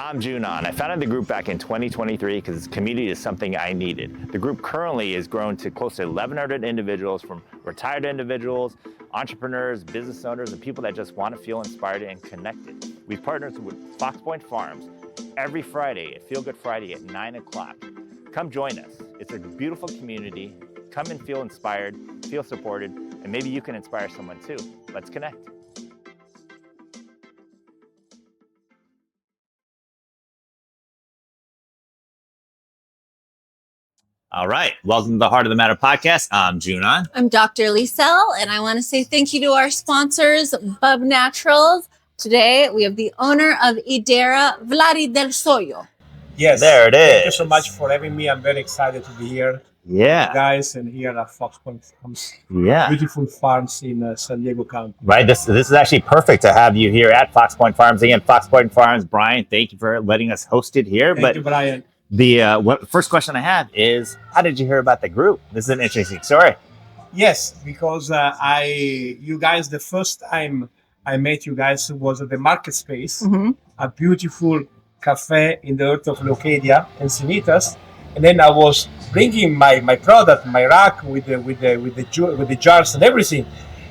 I'm Junon. I founded the group back in 2023 because community is something I needed. The group currently has grown to close to 1,100 individuals, from retired individuals, entrepreneurs, business owners, and people that just want to feel inspired and connected. We've partnered with Fox Point Farms every Friday at Feel Good Friday at 9 o'clock. Come join us. It's a beautiful community. Come and feel inspired, feel supported, and maybe you can inspire someone too. Let's connect. All right. Welcome to the Heart of the Matter podcast. I'm Junon. I'm Dr. Lisel, and I want to say thank you to our sponsors, Bub Naturals. Today, we have the owner of Ederra, Vladi Delsoglio. Yes. There it is. Thank you so much for having me. I'm very excited to be here. Yeah. Guys, and here at Fox Point Farms. Yeah. Beautiful farms in San Diego County. Right. This is actually perfect to have you here at Fox Point Farms. Again, Fox Point Farms, Brian, thank you for letting us host it here. Thank you, Brian. The first question I have is, how did you hear about the group? This is an interesting story. Yes, because you guys, the first time I met you guys was at the Market Space, a beautiful cafe in the heart of Leucadia in Encinitas. And then I was bringing my product, my rack with the jars and everything.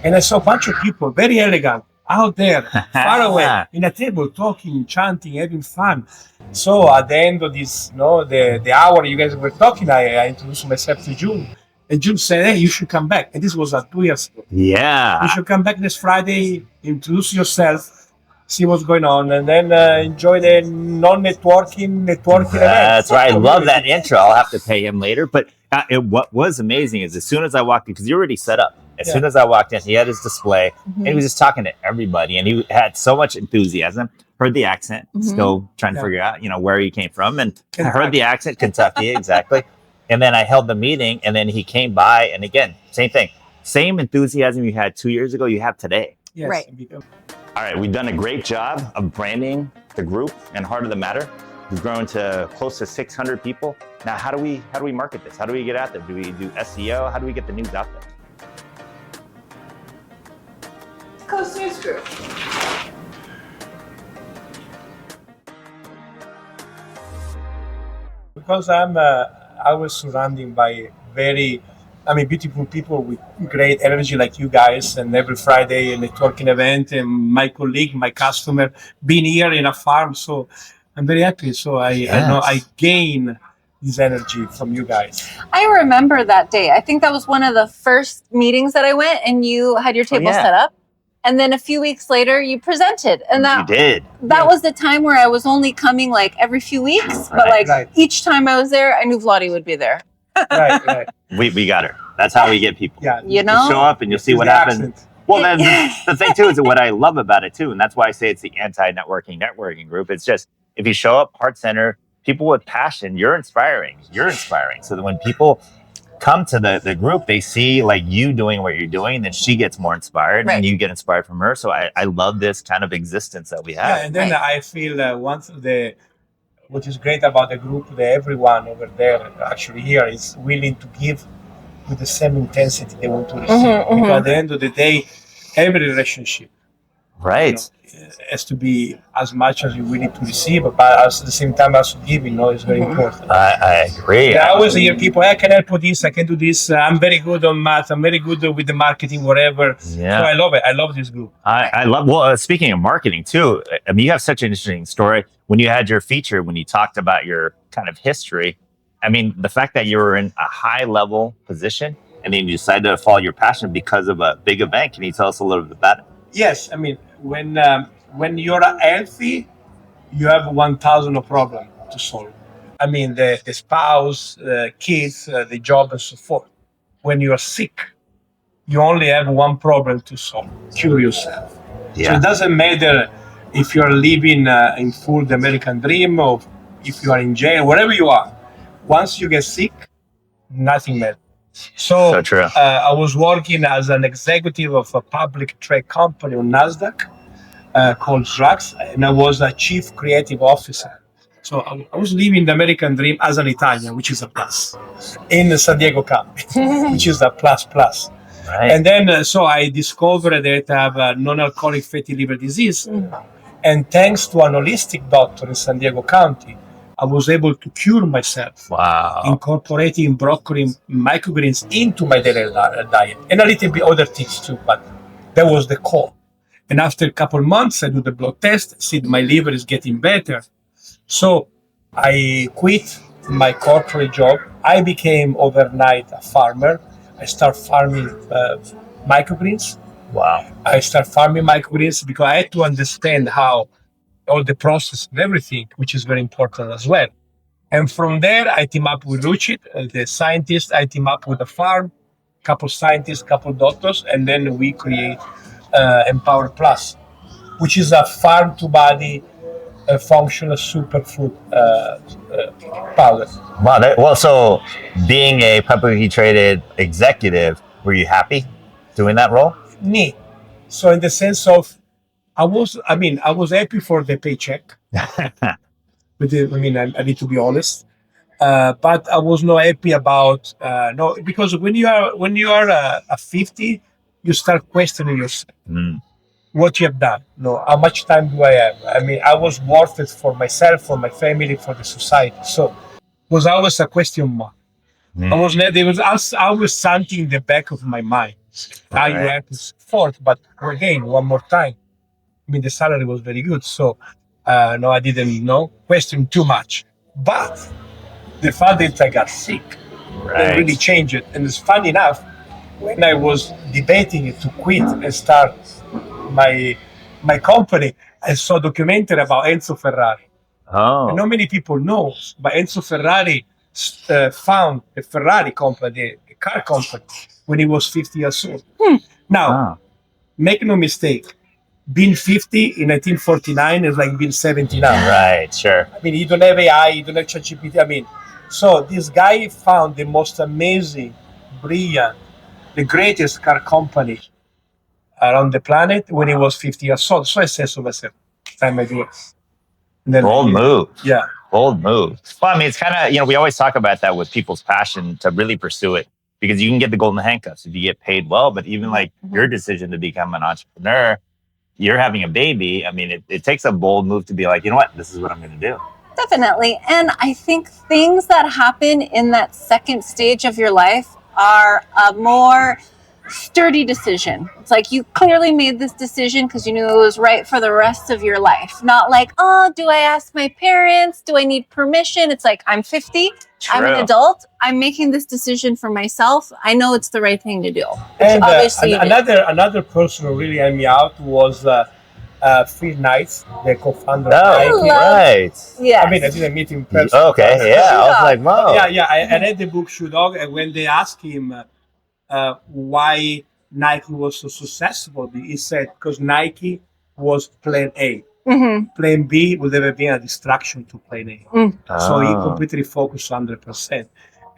And I saw a bunch of people, very elegant, out there, far away, in a table, talking, chanting, having fun. So at the end of this, the hour you guys were talking, I introduced myself to June. And June said, hey, you should come back. And this was 2 years ago. Yeah. You should come back this Friday, introduce yourself, see what's going on, and then enjoy the non-networking event. That's right. I love that intro. I'll have to pay him later. But what was amazing is as soon as I walked in, because you're already set up, as soon as I walked in, he had his display, and he was just talking to everybody, and he had so much enthusiasm. Heard the accent, still trying to figure out, where he came from, and I heard the accent, Kentucky, exactly. And then I held the meeting, and then he came by, and again, same thing, same enthusiasm you had 2 years ago, you have today. Yes. Right. All right, we've done a great job of branding the group and Heart of the Matter. We've grown to close to 600 people. Now, how do we market this? How do we get out there? Do we do SEO? How do we get the news out there? Coast News Group. Because I was surrounded by beautiful people with great energy like you guys, and every Friday a networking event, and my colleague, my customer, being here in a farm. So I'm very happy. So I know I gain this energy from you guys. I remember that day. I think that was one of the first meetings that I went, and you had your table set up. And then a few weeks later, you presented, and You did. That was the time where I was only coming like every few weeks, but each time I was there, I knew Vladi would be there. Right. We got her. That's how we get people. Yeah. You show up and you'll see what happens. Accent. Well, then the thing too is what I love about it too, and that's why I say it's the anti-networking group. It's just, if you show up heart center, people with passion, you're inspiring. So that when people come to the group, they see like you doing what you're doing, then she gets more inspired and you get inspired from her. So I love this kind of existence that we have. Yeah, and then I feel what is great about the group, that everyone over there actually here is willing to give with the same intensity they want to receive. Because at the end of the day, every relationship has to be as much as you're willing to receive, but at the same time as giving, is very important. I agree. I always hear people, I can help with this, I can do this, I'm very good on math, I'm very good with the marketing, whatever. Yeah. So I love it. I love this group. I love, speaking of marketing too, I mean, you have such an interesting story. When you had your feature, when you talked about your kind of history, I mean, the fact that you were in a high level position and then you decided to follow your passion because of a big event. Can you tell us a little bit about it? Yes, I mean, when you're healthy, you have 1,000 problems to solve. I mean, the spouse, the kids, the job, and so forth. When you're sick, you only have one problem to solve: cure yourself. So it doesn't matter if you're living in full the American dream, or if you are in jail, wherever you are. Once you get sick, nothing matters. So true. I was working as an executive of a public trade company on NASDAQ called Drax, and I was a chief creative officer. So I was living the American dream as an Italian, which is a plus, in San Diego County, which is a plus. Right. And then, so I discovered that I have non-alcoholic fatty liver disease. And thanks to an holistic doctor in San Diego County, I was able to cure myself. Wow. Incorporating broccoli microgreens into my daily diet, and a little bit other things too, but that was the core. And after a couple months, I do the blood test, see my liver is getting better. So I quit my corporate job. I became overnight a farmer. I start farming microgreens. Wow. I start farming microgreens because I had to understand how all the process and everything, which is very important as well. And from there, I team up with Ruchit, the scientist. I team up with the farm, couple scientists, couple doctors, and then we create Empower Plus, which is a farm-to-body functional superfood powder. Wow. Well, so being a publicly traded executive, were you happy doing that role? Me. So in the sense of, I was happy for the paycheck. But I need to be honest. But I was not happy about because when you are a 50, you start questioning yourself. What you have done. No, how much time do I have? I mean, I was worth it for myself, for my family, for the society. So it was always a question mark. There was always something in the back of my mind. How you have to support, but again, one more time. I mean, the salary was very good, so no, I didn't question too much. But the fact that I got sick, that really changed it. And it's funny enough, when I was debating to quit and start my company, I saw a documentary about Enzo Ferrari. Oh. And not many people know, but Enzo Ferrari found the Ferrari company, the car company, when he was 50 years old. Now, make no mistake, being 50 in 1949 is like being 70 now. Right, sure. I mean, you don't have AI, you don't have ChatGPT. I mean, so this guy found the most amazing, brilliant, the greatest car company around the planet when he was 50 years old. So I said to myself, time I do it. Bold move. Yeah. Bold move. Well, I mean, it's kind of, we always talk about that with people's passion to really pursue it, because you can get the golden handcuffs if you get paid well, but even like your decision to become an entrepreneur, you're having a baby. I mean, it takes a bold move to be like, you know what, this is what I'm going to do. Definitely. And I think things that happen in that second stage of your life are a more sturdy decision. It's like you clearly made this decision because you knew it was right for the rest of your life. Not like, oh, do I ask my parents? Do I need permission? It's like, I'm 50. True. I'm an adult. I'm making this decision for myself. I know it's the right thing to do. And another person who really helped me out was Phil Knight, the co-founder of Nike. Right. Yeah. I mean, I didn't meet him personally. Okay, yeah. I was like, whoa. Yeah. I read the book Shoe Dog, and when they asked him why Nike was so successful, he said because Nike was plan A. Plan B would have been a distraction to plan A. So he completely focused 100%.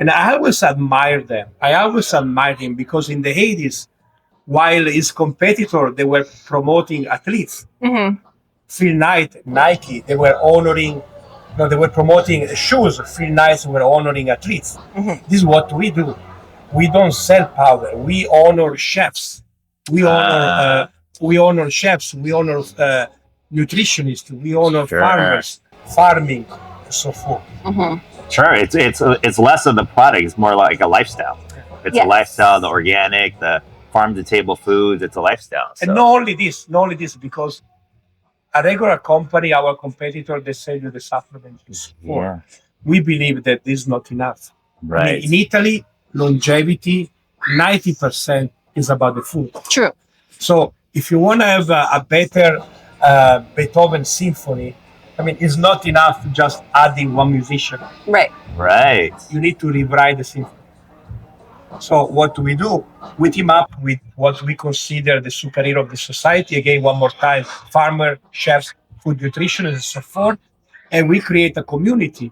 And I always admired them. I always admired him because in the 80s, while his competitor, they were promoting athletes. Phil Knight, Nike, they were honoring, they were promoting shoes. Phil Knight were honoring athletes. This is what we do. We don't sell powder. We honor chefs. We honor chefs. We honor nutritionists. We honor farmers, farming, and so forth. Sure. It's less of the product. It's more like a lifestyle. It's a lifestyle, the organic, the farm to table foods. It's a lifestyle. So. And not only this, because a regular company, our competitor, they sell you the supplements. We believe that this is not enough. Right. I mean, in Italy, longevity, 90% is about the food. True. So if you want to have a better Beethoven symphony, I mean, it's not enough just adding one musician. Right. You need to rewrite the symphony. So what do? We team up with what we consider the superhero of the society. Again, one more time, farmer, chefs, food nutritionists, and so forth. And we create a community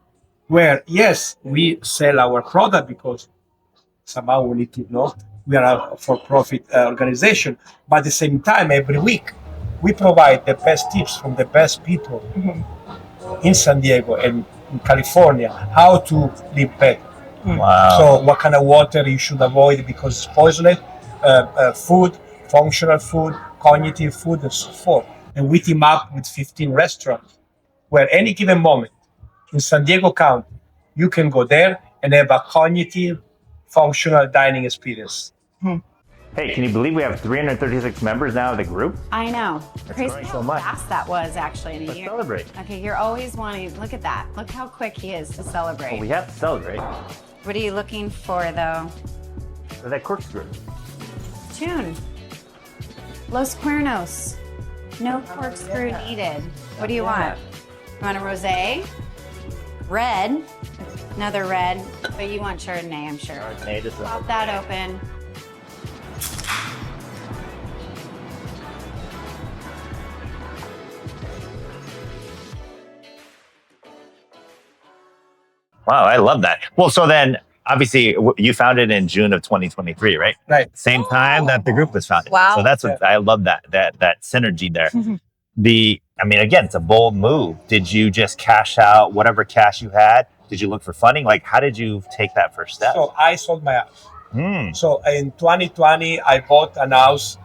where, yes, we sell our product because somehow we need to know we are a for-profit organization. But at the same time, every week, we provide the best tips from the best people in San Diego and in California, how to live better. Wow. So what kind of water you should avoid because it's poisonous, food, functional food, cognitive food, and so forth. and we team up with 15 restaurants where any given moment in San Diego County, you can go there and have a cognitive, functional dining experience. Hey, can you believe we have 336 members now of the group? I know. Crazy growing how so much. fast that was actually in a Let's year. celebrate. Okay, you're always wanting, look at that. Look how quick he is to celebrate. Well, we have to celebrate. What are you looking for though? For that corkscrew. Tune. Los Cuernos. No corkscrew needed. What do you want? You want a rosé? Red. Another red. But you want Chardonnay, I'm sure. Chardonnay, just Pop that open. Wow, I love that. Well, so then obviously you founded in June of 2023, right? Right. Same time that the group was founded. Wow. So that's what I love that synergy there. I mean, again, it's a bold move. Did you just cash out whatever cash you had? Did you look for funding? Like, how did you take that first step? So I sold my house. Hmm. So in 2020, I bought an house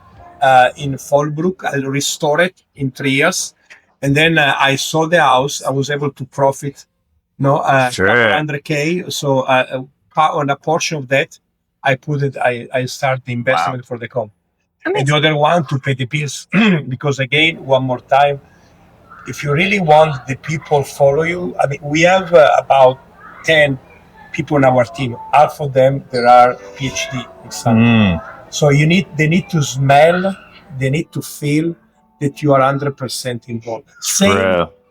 in Fallbrook. I restored it in 3 years. And then I sold the house. I was able to profit, Sure. 100K. So on a portion of that, I put it, I start the investment for the company. And the other one to pay the bills. Because again, one more time, if you really want the people follow you, I mean, we have about 10 people on our team. Half of them, there are PhD in something. So they need to smell, they need to feel that you are 100% involved.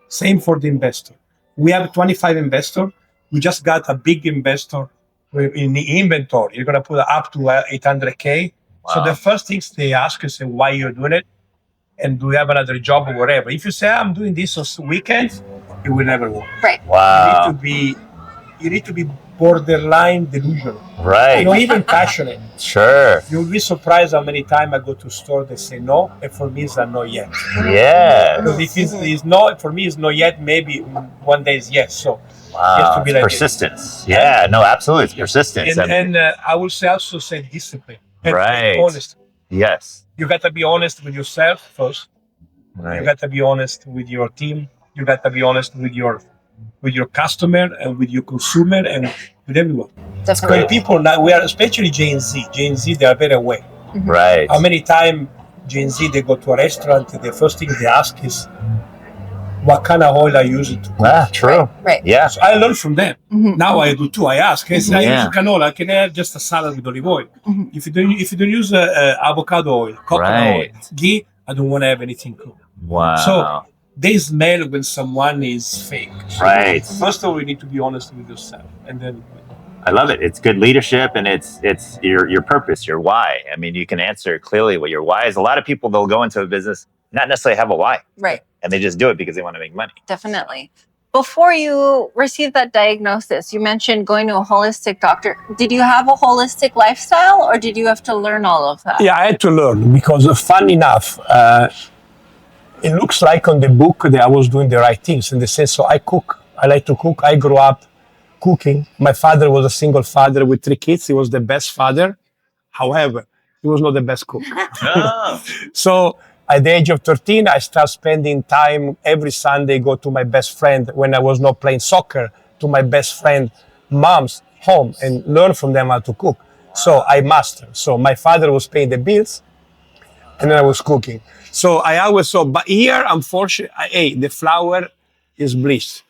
Same for the investor. We have 25 investors. We just got a big investor in the inventory. You're going to put up to 800K. Wow. So the first things they ask is why you're doing it and do you have another job or whatever. If you say, I'm doing this on weekends, it will never work. Right. Wow. You need to be borderline delusional. Right. Even passionate. Sure. You'll be surprised how many times I go to store, they say no, and for me it's a no yet. Yeah. Because if it's no, for me it's no yet, maybe one day is yes. So Wow. you have to be It's like persistence. Yeah. No, absolutely. It's persistence. and I will also say discipline. And Right. honest. Yes. You got to be honest with yourself first. Right. You got to be honest with your team. You got to be honest with your customer and with your consumer and with everyone. Definitely. Because people now, we are especially Gen Z. Gen Z, they are very aware. Right. How many times Gen Z they go to a restaurant and the first thing they ask is, what kind of oil I use it? True. Right. Yeah. So I learn from them. Now I do too. I ask, I use Yeah. canola. Can I have just a salad with olive oil? If you don't use avocado oil, coconut oil, ghee, I don't want to have anything cooked. Wow. So they smell when someone is fake. So Right. First of all, you need to be honest with yourself, and then I love it. It's good leadership, and it's your purpose, your why. I mean, you can answer clearly what your why is. A lot of people, they'll go into a business not necessarily have a why, Right. and they just do it because they want to make money. Definitely. Before you received that diagnosis, you mentioned going to a holistic doctor. Did you have a holistic lifestyle or did you have to learn all of that? yeah, I had to learn because, fun enough, it looks like on the book that I was doing the right things in the sense. So I cook. I like to cook. I grew up cooking. My father was a single father with 3 kids. He was the best father. However, he was not the best cook. So at the age of 13, I started spending time every Sunday, go to my best friend when I was not playing soccer, to my best friend mom's home and learn from them how to cook. So I mastered. So my father was paying the bills and then I was cooking. So I always saw, but here, unfortunately, A, the flour is bleached.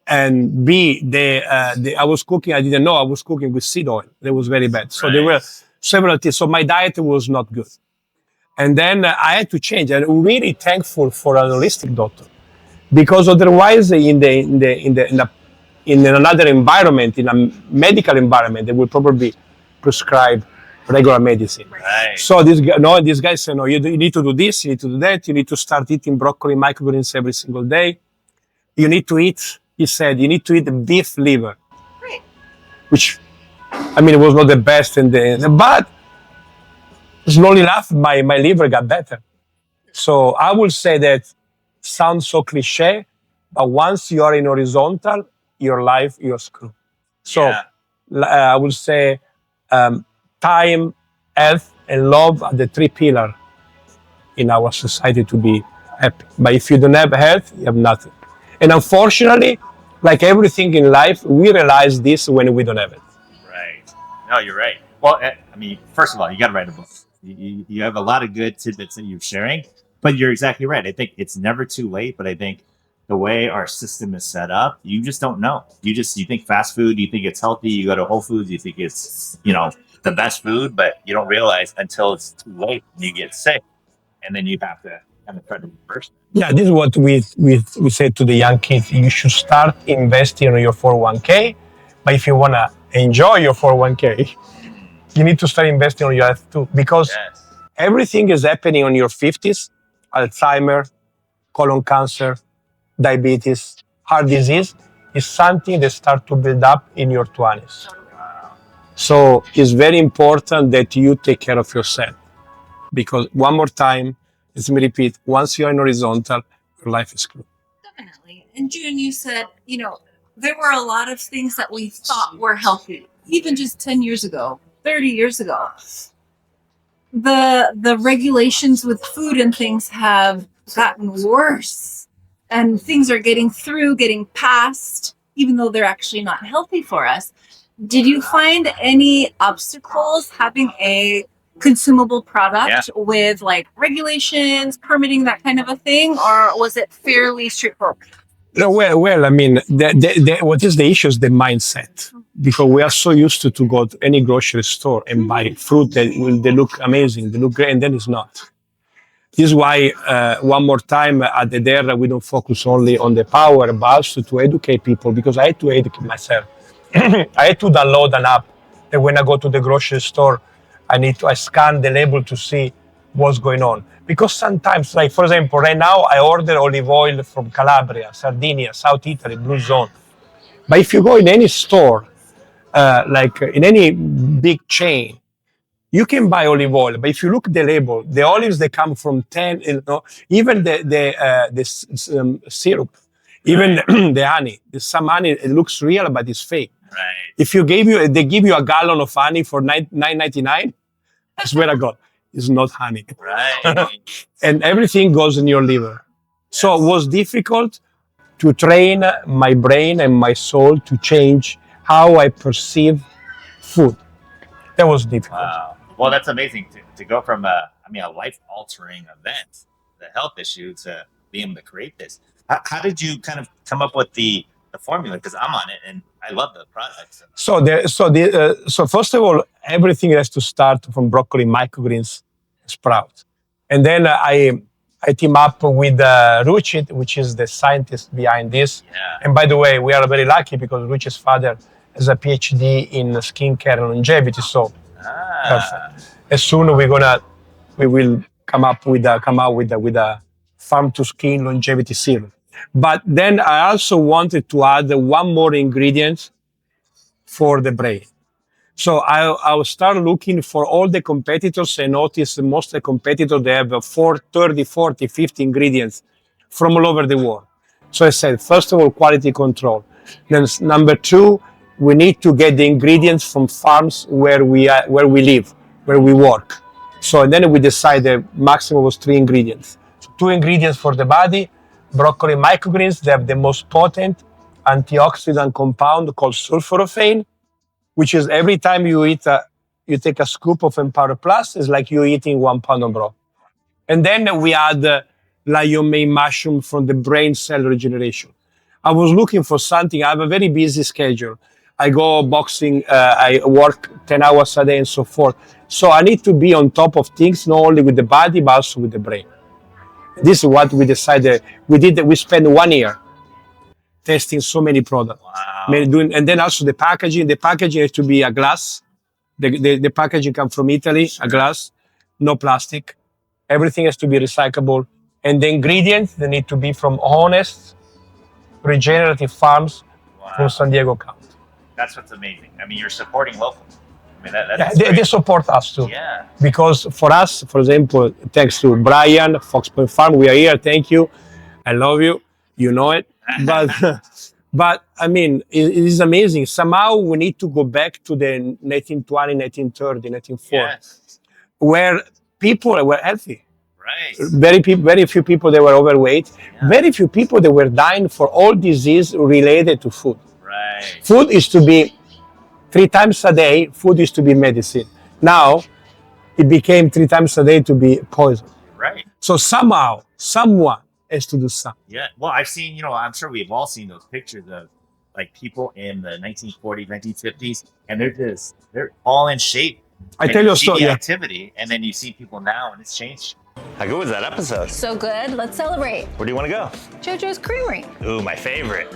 And B, I was cooking, I didn't know I was cooking with seed oil. That was very bad. So there were several things. So my diet was not good. And then I had to change. And I'm really thankful for an holistic doctor, because otherwise, in another environment, in a medical environment, they will probably prescribe regular medicine. Right. So this guy said, no, you need to do this, you need to do that, you need to start eating broccoli microgreens every single day. You need to eat, he said, you need to eat beef liver. Right. Which, I mean, it was not the best but slowly enough, my liver got better. So I will say that sounds so cliche, but once you are in horizontal, your life, you're screwed. So I would say time, health, and love are the 3 pillars in our society to be happy. But if you don't have health, you have nothing. And unfortunately, like everything in life, we realize this when we don't have it. Right. No, you're right. Well, I mean, first of all, you got to write a book. You have a lot of good tidbits that you're sharing, but you're exactly right. I think it's never too late, but I think the way our system is set up, you just don't know. You think fast food, you think it's healthy, you go to Whole Foods, you think it's, the best food, but you don't realize until it's too late and you get sick, and then you have to kind of try to reverse it. Yeah, this is what we say to the young kids. You should start investing in your 401k, but if you want to enjoy your 401k, you need to start investing on your health too, because everything is happening on your 50s, Alzheimer, colon cancer, diabetes, heart disease, is something that starts to build up in your 20s. So it's very important that you take care of yourself, because one more time, let me repeat, once you're in horizontal, your life is screwed. Definitely. And June, you said, there were a lot of things that we thought were healthy, even just 10 years ago, 30 years ago. The regulations with food and things have gotten worse, and things are getting passed, even though they're actually not healthy for us. Did you find any obstacles having a consumable product with like regulations, permitting, that kind of a thing, or was it fairly straightforward? No, well, I mean, what is the issue is the mindset, because we are so used to go to any grocery store and buy fruit that they look amazing, they look great, and then it's not. This is why, one more time, at Ederra, we don't focus only on the power, but also to educate people, because I had to educate myself. I had to download an app that when I go to the grocery store, I scan the label to see what's going on. Because sometimes, like for example, right now I order olive oil from Calabria, Sardinia, South Italy, Blue Zone. But if you go in any store, like in any big chain, you can buy olive oil. But if you look at the label, the olives that come from 10, even the syrup, even the honey, some honey, it looks real, but it's fake. Right. If they give you a gallon of honey for $9.99, I swear to God, it's not honey. Right. And everything goes in your liver. Yes. So it was difficult to train my brain and my soul to change how I perceive food. That was difficult. Wow. Well, that's amazing to go from a life-altering event, the health issue, to being able to create this. How did you kind of come up with the formula? Because I'm on it and I love the product. So first of all, everything has to start from broccoli, microgreens, sprout. And then I team up with Ruchit, which is the scientist behind this. Yeah. And by the way, we are very lucky because Ruchit's father has a PhD in skincare and longevity. So perfect. As soon as we will come out with a farm to skin longevity serum. But then I also wanted to add one more ingredient for the brain. So I will start looking for all the competitors and notice most of the competitors, they have 30, 40, 50 ingredients from all over the world. So I said, first of all, quality control. Then number two, we need to get the ingredients from farms where we live, where we work. So then we decided maximum was 3 ingredients. So 2 ingredients for the body, broccoli microgreens, they have the most potent antioxidant compound called sulforaphane, which is every time you eat, you take a scoop of Empower Plus, it's like you're eating 1 pound of broth. And then we add lion mane mushroom from the brain cell regeneration. I was looking for something. I have a very busy schedule. I go boxing, I work 10 hours a day and so forth. So I need to be on top of things, not only with the body, but also with the brain. This is what we decided. We spent 1 year testing so many products. Wow. And then also the packaging. The packaging has to be a glass. The packaging comes from Italy, a glass, no plastic. Everything has to be recyclable. And the ingredients, they need to be from honest, regenerative farms from San Diego County. That's what's amazing. I mean, you're supporting local. I mean, they support us too. Yeah. Because for us, for example, thanks to Brian, Fox Point Farm, we are here. Thank you. I love you. You know it. But I mean, it is amazing. Somehow we need to go back to the 1920, 1930, 1940, where people were healthy. Very few people that were overweight. Yeah. Very few people that were dying for all disease related to food. Right. Food is to be 3 times a day. Food is to be medicine. Now, it became 3 times a day to be poison. Right. So somehow, someone has to do something. Yeah. Well, I've seen, I'm sure we've all seen those pictures of like people in the 1940s, 1950s, and they're all in shape. I tell you a see story. the Yeah. activity, and then you see people now, and it's changed. How good was that episode? So good. Let's celebrate. Where do you want to go? JoJo's Creamery. Ooh, my favorite.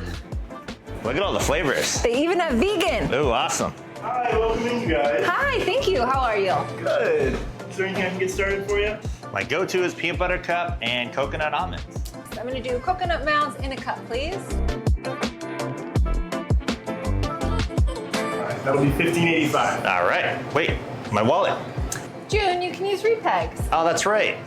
Look at all the flavors. They even have vegan. Ooh, awesome. Hi, welcome in, you guys. Hi, thank you. How are you? Good. Is there anything I can get started for you? My go-to is peanut butter cup and coconut almonds. So I'm going to do coconut mounds in a cup, please. All right, that'll be $15.85. All right. Wait, my wallet. June, you can use repegs. Oh, that's right.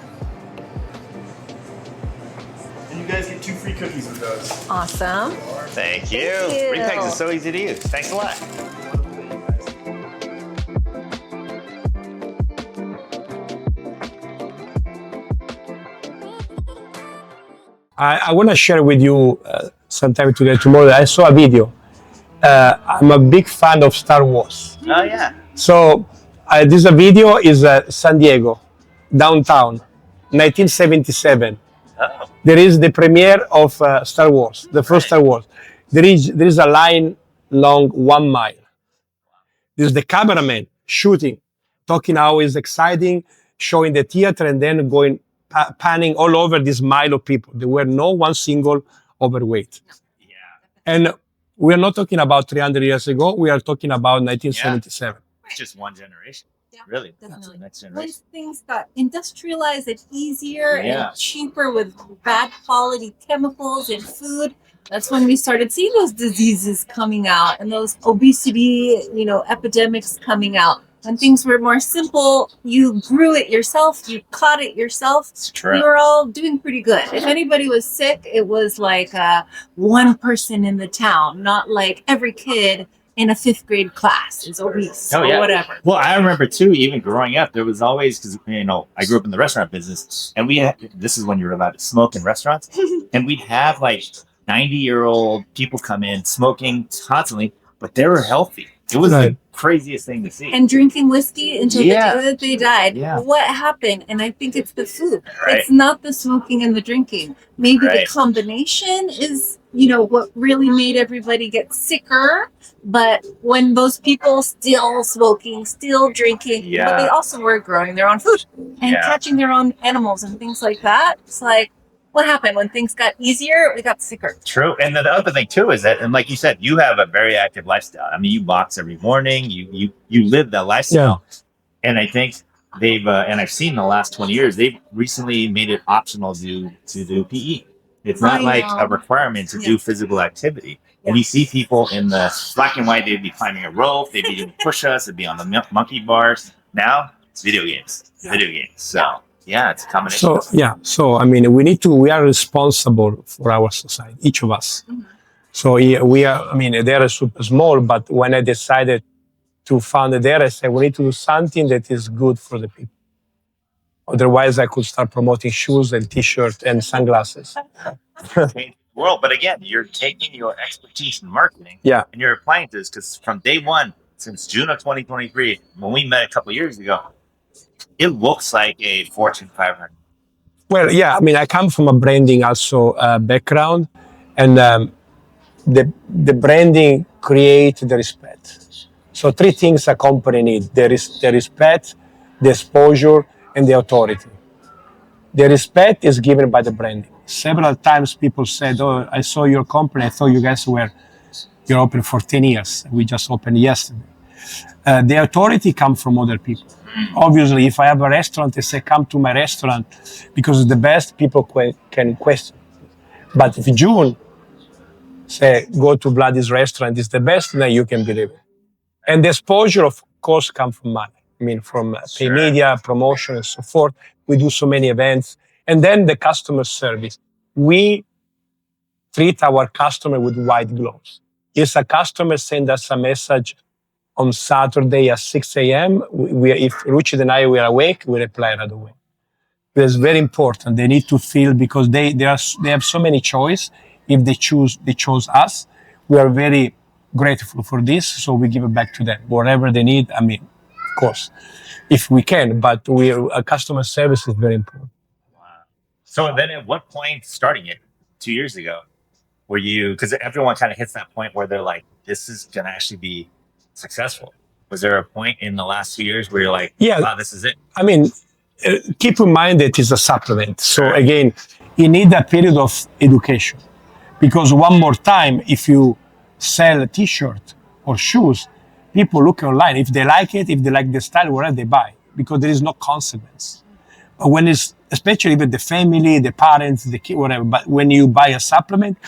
And you guys get 2 free cookies with those. Awesome. Thank you. Thank you. Repegs is so easy to use. Thanks a lot. I want to share with you sometime today, tomorrow. I saw a video. I'm a big fan of Star Wars. Oh, yeah. So this video is San Diego, downtown, 1977. Oh. There is the premiere of Star Wars, the first Star Wars. There is a line long 1 mile. There's the cameraman shooting, talking how it's exciting, showing the theater, and then going panning all over this mile of people. There were no one single overweight. Yeah. And we are not talking about 300 years ago. We are talking about 1977. It's just one generation. Yeah, Really. That's definitely. the next Once generation. things got industrialized and easier Yeah. and cheaper with bad quality chemicals and food, that's when we started seeing those diseases coming out and those obesity, epidemics coming out. When things were more simple, you grew it yourself, you caught it yourself. It's true. We were all doing pretty good. If anybody was sick, it was like one person in the town, not like every kid in a 5th grade class is obese Oh, or yeah. whatever. Well, I remember too, even growing up, there was always, because, I grew up in the restaurant business, and this is when you were allowed to smoke in restaurants, and we'd have like 90-year-old people come in smoking constantly, but they were healthy. It was the craziest thing to see. And drinking whiskey until Yeah. the day that they died. Yeah. What happened? And I think it's the food. Right. It's not the smoking and the drinking. Maybe Right. the combination is, what really made everybody get sicker. But when those people still smoking, still drinking, but Yeah. they also were growing their own food and Yeah. catching their own animals and things like that. It's like, what happened? When things got easier, we got sicker. True. And the other thing too is that, and like you said, you have a very active lifestyle. I mean, you box every morning, you live that lifestyle. Yeah. And I think they've, and I've seen in the last 20 years, they've recently made it optional to do PE. It's not I like know. a requirement to do physical activity. And you see people in the black and white, they'd be climbing a rope, they'd be doing push-ups, they'd be on the monkey bars. Now it's video games, video games. So yeah, it's a combination. So we are responsible for our society, each of us. Mm-hmm. So we are, they are super small, but when I decided to found Ederra, I said, we need to do something that is good for the people. Otherwise, I could start promoting shoes and T-shirts and sunglasses. World, but again, you're taking your expertise in marketing, Yeah. and you're applying this because from day one, since June of 2023, when we met a couple of years ago, it looks like a Fortune 500. Well, yeah, I come from a branding also background, and the branding creates the respect. So 3 things a company needs: the respect, the exposure, and the authority. The respect is given by the branding. Several times people said, "Oh, I saw your company. I thought you guys you're open for 10 years. We just opened yesterday." The authority comes from other people. Obviously, if I have a restaurant, they say, "Come to my restaurant because it's the best." People can question. But if June say, "Go to Vladi's restaurant, it's the best," then you can believe it. And the exposure, of course, comes from money. From pay media, promotion, and so forth. We do so many events. And then the customer service. We treat our customer with white gloves. If a customer sends us a message on Saturday at 6 a.m., if Ruchid and I were awake, we reply right away. That's very important. They need to feel because they have so many choice. If they chose us. We are very grateful for this, so we give it back to them. Whatever they need, I mean, of course, if we can, but customer service is very important. So then at what point, starting it 2 years ago, were you, because everyone kind of hits that point where they're like, this is going to actually be successful. Was there a point in the last 2 years where you're like, wow, this is it? I mean, keep in mind that it's a supplement. So again, you need a period of education. Because one more time, if you sell a t-shirt or shoes, people look online. If they like it, if they like the style, whatever, they buy. Because there is no consequence. But when it's, especially with the family, the parents, the kid, whatever, but when you buy a supplement,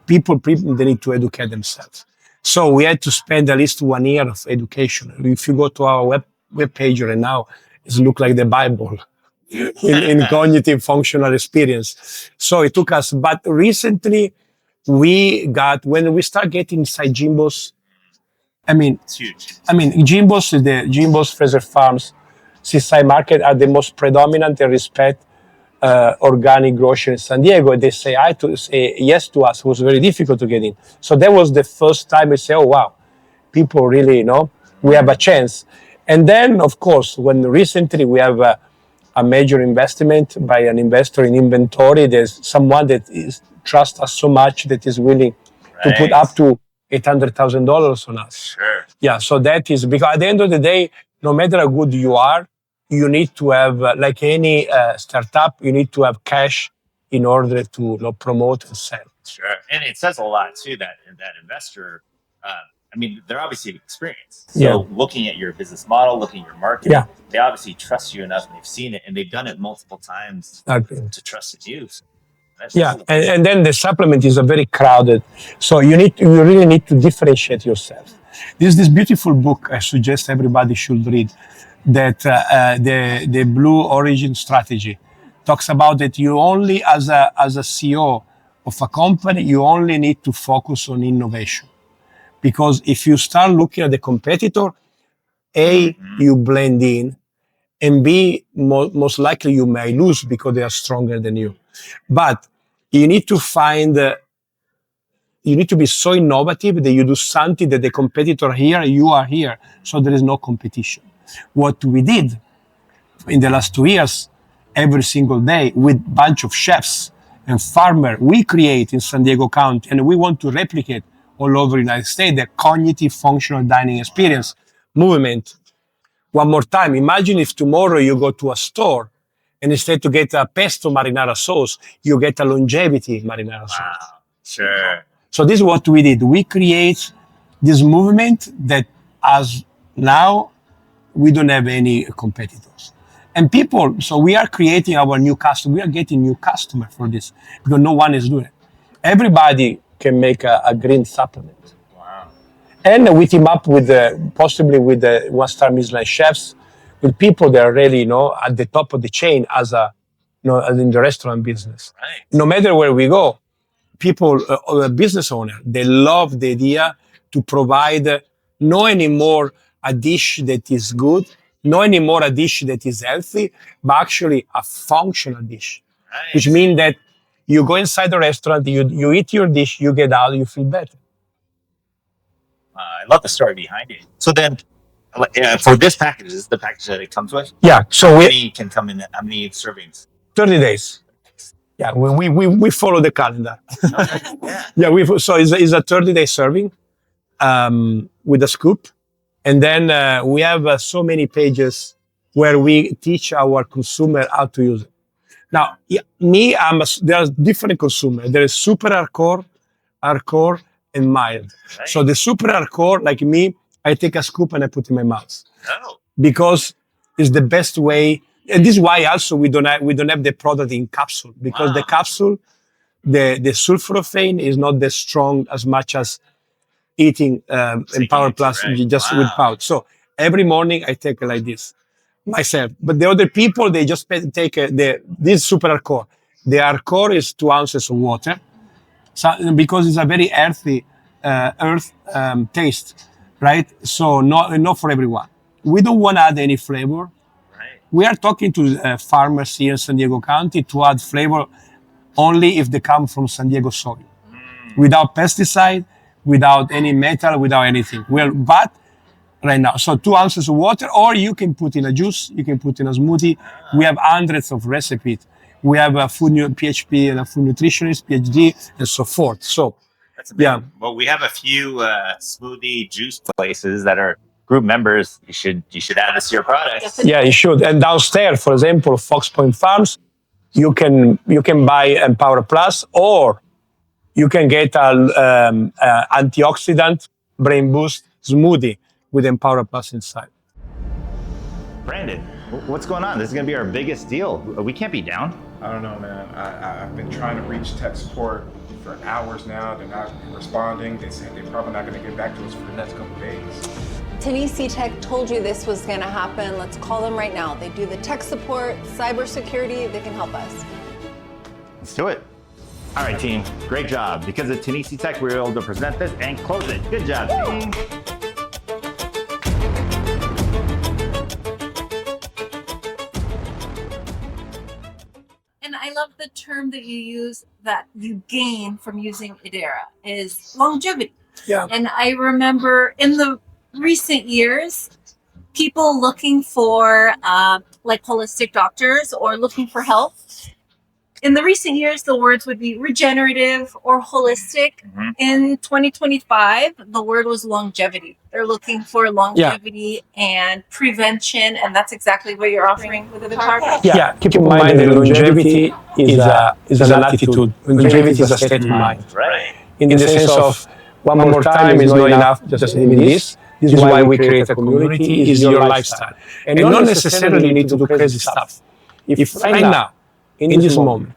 people they need to educate themselves. So we had to spend at least 1 year of education. If you go to our web page right now, it looks like the Bible in cognitive functional experience. So it took us, but recently when we start getting inside Jimbo's, I mean, It's huge. I mean, Jimbo's Fraser Farms, Seaside Market are the most predominant and respect organic grocery in San Diego. They say yes to us. It was very difficult to get in. So that was the first time we say, oh wow, people really, we have a chance. And then, of course, when recently we have a major investment by an investor in inventory, there's someone that trusts us so much that is willing to put up to $800,000 on us. Sure. Yeah, so that is, because at the end of the day, no matter how good you are, you need to have, like any startup, you need to have cash in order to promote and sell. Sure. And it says a lot too that investor, I mean, they're obviously experienced. So looking at your business model, looking at your market, they obviously trust you enough and they've seen it and they've done it multiple times to trust in you. So and then the supplement is a very crowded. So you really need to differentiate yourself. There's this beautiful book I suggest everybody should read, that the Blue Origin Strategy talks about that you only, as a CEO of a company, you only need to focus on innovation. Because if you start looking at the competitor, A, you blend in, and B, most likely you may lose because they are stronger than you. But you need to you need to be so innovative that you do something that the competitor here, you are here, so there is no competition. What we did in the last 2 years, every single day with a bunch of chefs and farmers, we create in San Diego County, and we want to replicate all over the United States the cognitive functional dining experience movement. One more time, imagine if tomorrow you go to a store and instead to get a pesto marinara sauce, you get a longevity marinara sauce. Wow. Sure. So this is what we did. We create this movement that as now we don't have any competitors. And people, so we are creating our new customer. We are getting new customer for this because no one is doing it. Everybody can make a green supplement. Wow. And we team up with possibly with the one-star Michelin chefs, with people that are really, at the top of the chain as in the restaurant business. Right. No matter where we go, people, business owner, they love the idea to provide no anymore a dish that is good, no anymore a dish that is healthy, but actually a functional dish. Nice. Which means that you go inside the restaurant, you eat your dish, you get out, you feel better. I love the story behind it. So then, for this package, this is the package that it comes with? Yeah. So how many can come in? How many servings? 30 days. Yeah, we follow the calendar. Yeah. So it's a 30-day serving with a scoop. And then we have so many pages where we teach our consumer how to use it. Now, there are different consumers. There is super hardcore, and mild. Right. So the super hardcore, like me, I take a scoop and I put in my mouth. Oh. Because it's the best way. And this is why also we don't have the product in capsule, because the capsule, the sulforaphane is not that strong as much as eating Empower Plus just with pouch. So every morning I take it like this myself. But the other people, they just take this super hardcore. The hardcore is 2 ounces of water, so, because it's a very earthy taste, right? So not for everyone. We don't want to add any flavor. Right. We are talking to farmers here in San Diego County to add flavor only if they come from San Diego soil, without pesticide, without any metal, without anything. But right now, so 2 ounces of water, or you can put in a juice, you can put in a smoothie. We have hundreds of recipes. We have a PhD and a food nutritionist, PhD, and so forth. So, That's amazing. Well, we have a few smoothie juice places that are group members. You should add this to your products. yeah, you should. And downstairs, for example, Fox Point Farms, you can buy Empower Plus, or you can get an antioxidant brain boost smoothie with Empower Plus inside. Brandon, what's going on? This is going to be our biggest deal. We can't be down. I don't know, man. I've been trying to reach tech support for hours now. They're not responding. They said they're probably not going to get back to us for the next couple of days. Tennessee Tech told you this was going to happen. Let's call them right now. They do the tech support, cybersecurity. They can help us. Let's do it. All right, team. Great job. Because of Tennessee Tech, we were able to present this and close it. Good job, team. And I love the term that you use that you gain from using Ederra is longevity. Yeah. And I remember in the recent years, people looking for like holistic doctors or looking for help. In the recent years, the words would be regenerative or holistic. Mm-hmm. In 2025, the word was longevity. They're looking for longevity and prevention, and that's exactly what you're offering with the Power. Yeah, keep in mind that longevity is an attitude. Longevity is a state of mind. Right. In the sense of one more time is not enough, just limit this. This is why we create a community, is your lifestyle. And not necessarily need to do crazy stuff. If right now, in this moment,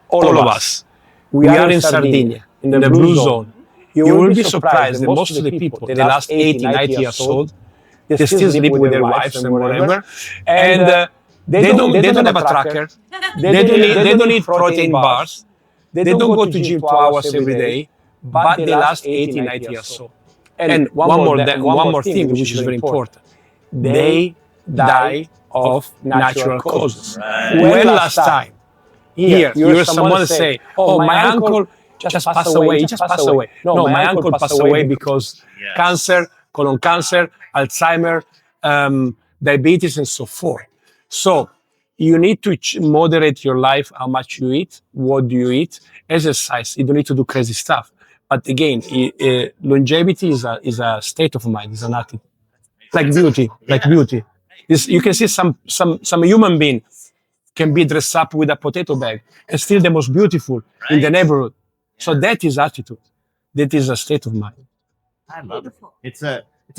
all of us, we are in Sardinia, in the blue zone, you will be surprised that most of the people, the last 80, 90 years old, they still sleep with their wives and whatever, and they don't have a tracker, they don't need protein bars, they don't go to gym 2 hours every day, but they last 80, 90 years old. And one more thing, which is very important, they die of natural causes. When last time, here, you hear someone say, oh, my uncle just passed away, he just passed away. No, my uncle passed away because cancer, colon cancer, Alzheimer, diabetes, and so forth. So you need to moderate your life, how much you eat, what do you eat, exercise. You don't need to do crazy stuff. But again, longevity is a state of mind, is an attitude. Like beauty. You can see some human being can be dressed up with a potato bag and still the most beautiful in the neighborhood. So that is attitude. That is a state of mind. I love it. It's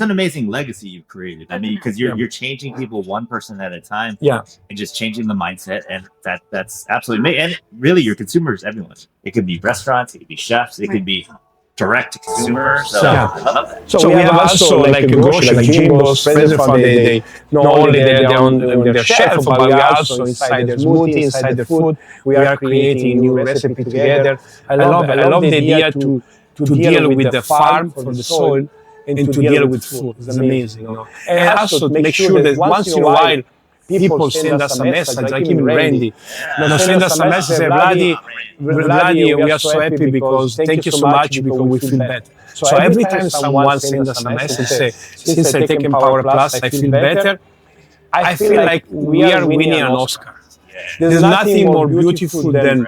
an amazing legacy you've created. I mean, because you're changing people one person at a time. Yeah. And just changing the mindset, and that's absolutely amazing. And really, your consumers, everyone. It could be restaurants, it could be chefs, it could be direct to consumer. So I love that. So we have also like grocery, like Jimbo's, Fraser Farm, they not only they're on their shelf, but we are also inside their smoothie, inside the food. We are creating new recipe together. I love the idea to deal with the farm for the soil and to deal with food. It's amazing. You know? And also make sure that once in a while, people send us a message, like even Randy. Send us a message, say, Vladi, we are so happy because thank you so much because we feel better. So every time someone sends us a message, say, since I take Empower Plus, I feel better. I feel like we are winning an Oscar. There's nothing more beautiful than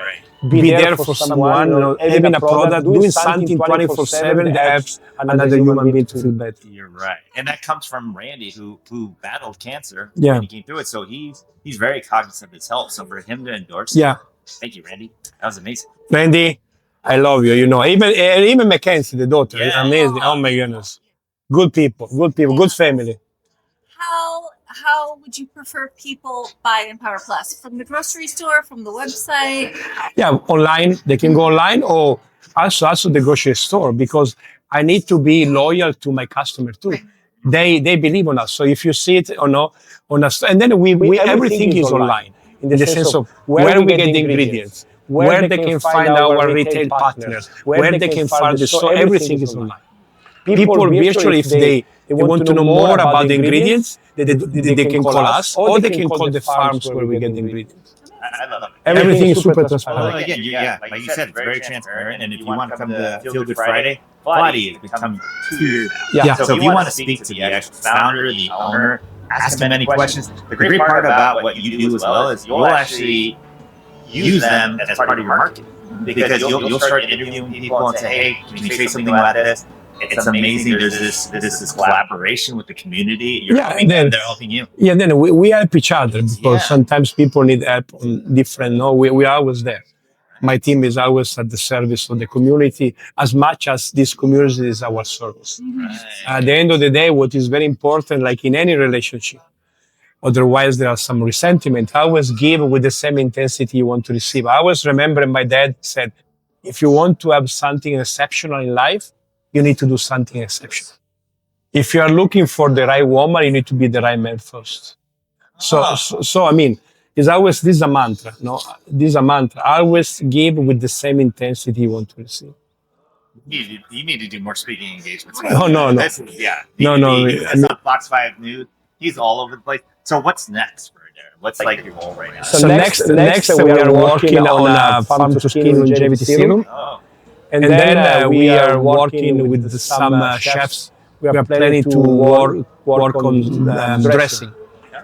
be there for someone, having a product, doing something 24/7 that helps another human being to feel better. You're right, and that comes from Randy, who battled cancer. Yeah, and he came through it, so he's very cognizant of his health. So for him to endorse, thank you, Randy. That was amazing. Randy, I love you. You know, even Mackenzie, the daughter, is amazing. Oh my goodness, good people, good family. How would you prefer people buy Empower Plus? From the grocery store, from the website? Yeah, online. They can go online, or also the grocery store, because I need to be loyal to my customer too. Right. They believe on us. So if you see it on us, and then we everything is online in the sense of where we get the ingredients, where they can find our retail partners, where they can find the store. Everything is online. people virtually, if they want to know more about the ingredients, they can call us, or they can call the farms where we get the ingredients. I love it. Everything is super Well, transparent. again, like you said, it's very transparent. And if you want to come to Feel Good Friday, Vladi has become 2 years now. Yeah. So if you want to speak to the actual founder, the owner, ask them any questions. The great part about what you do as well is you'll actually use them as part of your marketing, because you'll start interviewing people and say, hey, can you say something about this? It's amazing. There's this collaboration with the community. You're helping them, they're helping you. Yeah, then we help each other, because sometimes people need help on different. No, we are always there. My team is always at the service of the community, as much as this community is our service. Right. At the end of the day, what is very important, like in any relationship, otherwise there are some resentment. I always give with the same intensity you want to receive. I always remember my dad said, if you want to have something exceptional in life, you need to do something exceptional. If you are looking for the right woman, you need to be the right man first. So I mean, it's always, this is a mantra, no? This is a mantra. Always give with the same intensity you want to receive. You need to do more speaking engagements. No. No. That's on Fox 5 News. He's all over the place. So what's next for Ederra? What's like your goal right now? So next we are working on a farm to skin longevity serum. Oh. And then we are working with some chefs. We are planning to work on dressing.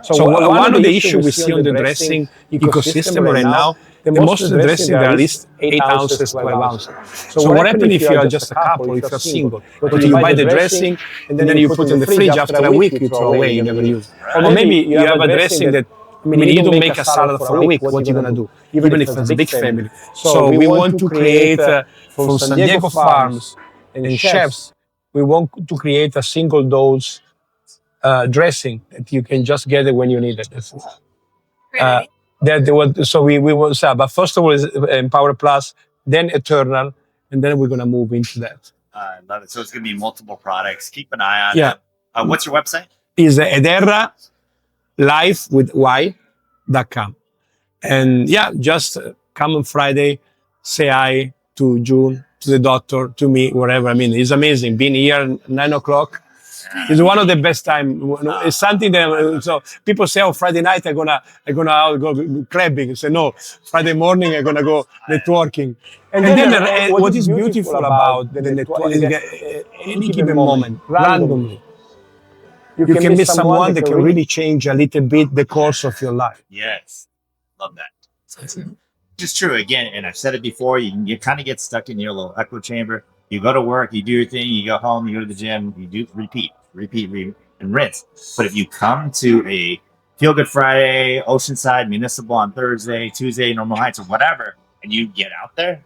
So one of the issues we see on the dressing ecosystem right now, the most of the dressing are at least 8 ounces, 12 ounces. So what happens if you are just a couple, if you're single? But you buy the dressing and then you put it in the fridge, after a week you throw away, you never use it. Or maybe you have a dressing that, I mean, you don't make a salad for a week, what are you going to do? Even if it's a big family. So we want to create, from San Diego farms and chefs, we want to create a single dose dressing that you can just get it when you need it. So we will say, but first of all is Empower Plus, then Eternal, and then we're going to move into that. I love it. So it's going to be multiple products. Keep an eye on it. What's your website? Is Ederra Lyfe with Y.com. And just come on Friday, say hi to June, to the doctor, to me, wherever. I mean, it's amazing. Being here 9 o'clock is one of the best time. It's something that, so people say, oh, Friday night I'm gonna go clubbing. I say, no, Friday morning I'm gonna go networking. And then what is beautiful about the networking is any given moment, randomly, you can meet someone that can really change a little bit the course of your life. Yes. Love that. It's just true. Again, and I've said it before, you kind of get stuck in your little echo chamber. You go to work, you do your thing, you go home, you go to the gym, you do repeat, and rinse. But if you come to a Feel Good Friday, Oceanside, Municipal on Thursday, Tuesday, Normal Heights, or whatever, and you get out there,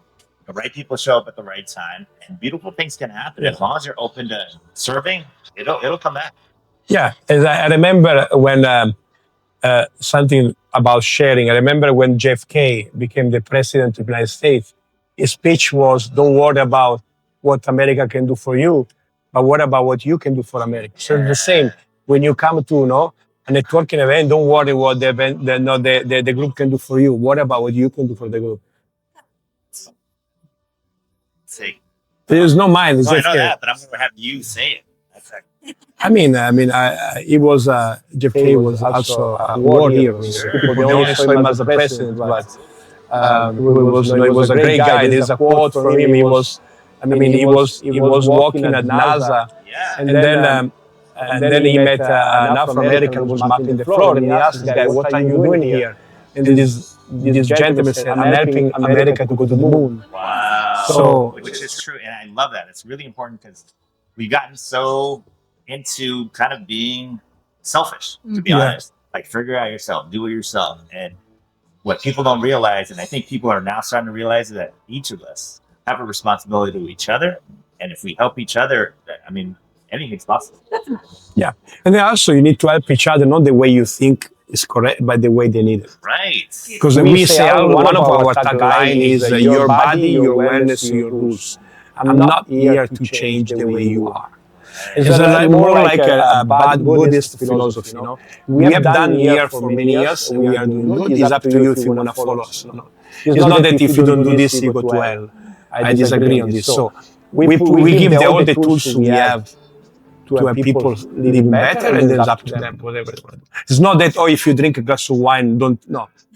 the right people show up at the right time, and beautiful things can happen. As long as you're open to serving, it'll come back. Yeah, as I remember when something about sharing. I remember when JFK became the president of the United States, his speech was, don't worry about what America can do for you, but what about what you can do for America? So it's the same. When you come to a networking event, don't worry what the event, the group can do for you. What about what you can do for the group? Say. There's no mind. It's I know that, but I'm going to have you say it. He was JFK was also a war hero. People only saw him as the president, but he was a great guy. There's a quote from him. He was walking at NASA, and then he met an Afro-American who was mopping the floor, and he asked this guy, "What are you doing here?" And this gentleman said, "I'm helping America to go to the moon." Wow. So, which is true, and I love that. It's really important because we've gotten so into kind of being selfish, to be honest. Like, figure out yourself, do it yourself. And what people don't realize, and I think people are now starting to realize, is that each of us have a responsibility to each other. And if we help each other, I mean, anything's possible. Yeah. And then also you need to help each other, not the way you think is correct, but the way they need it. Right. Because we say one of our tagline is your body, your awareness, your rules. I'm not here to change the way you are. It's more like a bad Buddhist philosophy. We have done here for many years. We are doing good. It's up to you if you want to follow us. It's not that if you don't do this, you go to hell. I disagree on this. So we give all the tools we have to have people living better, and then it's up to them, whatever they want to do. It's not that, if you drink a glass of wine,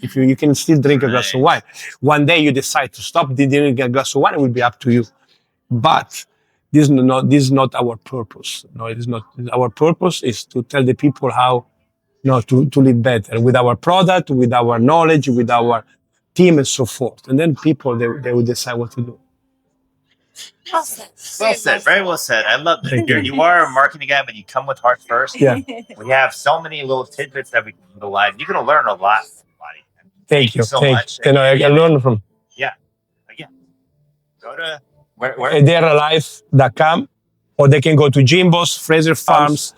if you can still drink a glass of wine. One day you decide to stop drinking a glass of wine, it will be up to you. But this is not our purpose. No, it is not. Our purpose is to tell the people how, to live better with our product, with our knowledge, with our team, and so forth. And then people, they will decide what to do. Well said. Very well said. I love that. You are a marketing guy, but you come with heart first. Yeah. We have so many little tidbits that we can utilize. You're going to learn a lot, Vladi. Thank you so Thank much. You. I learn from. Yeah. Again, go to where? EderraLyfe.com, or they can go to Jimbo's, Fraser Farms,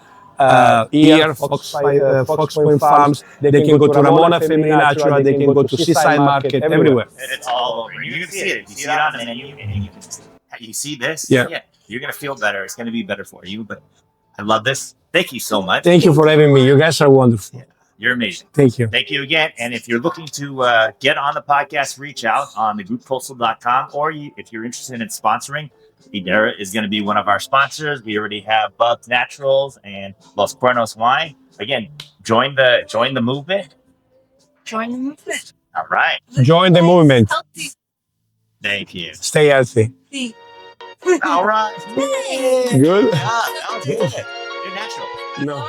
here, Fox Point Farms. They can go to Ramona Family Natural. They can go to Seaside Market, everywhere. It's all over. You can see it. You see it on the menu, and you see this. Yeah. You're gonna feel better. It's gonna be better for you. But I love this. Thank you so much. Thank you for having me. You guys are wonderful. You're amazing. Thank you. Thank you again. And if you're looking to get on the podcast, reach out on thegrouppostal.com, or if you're interested in sponsoring, Ederra is going to be one of our sponsors. We already have Bubbs Naturals and Los Cuernos Wine. Again, join the movement. Join the movement. All right. Join the movement. Healthy. Thank you. Stay healthy. All right. Good? Yeah, that was good. You're natural. No.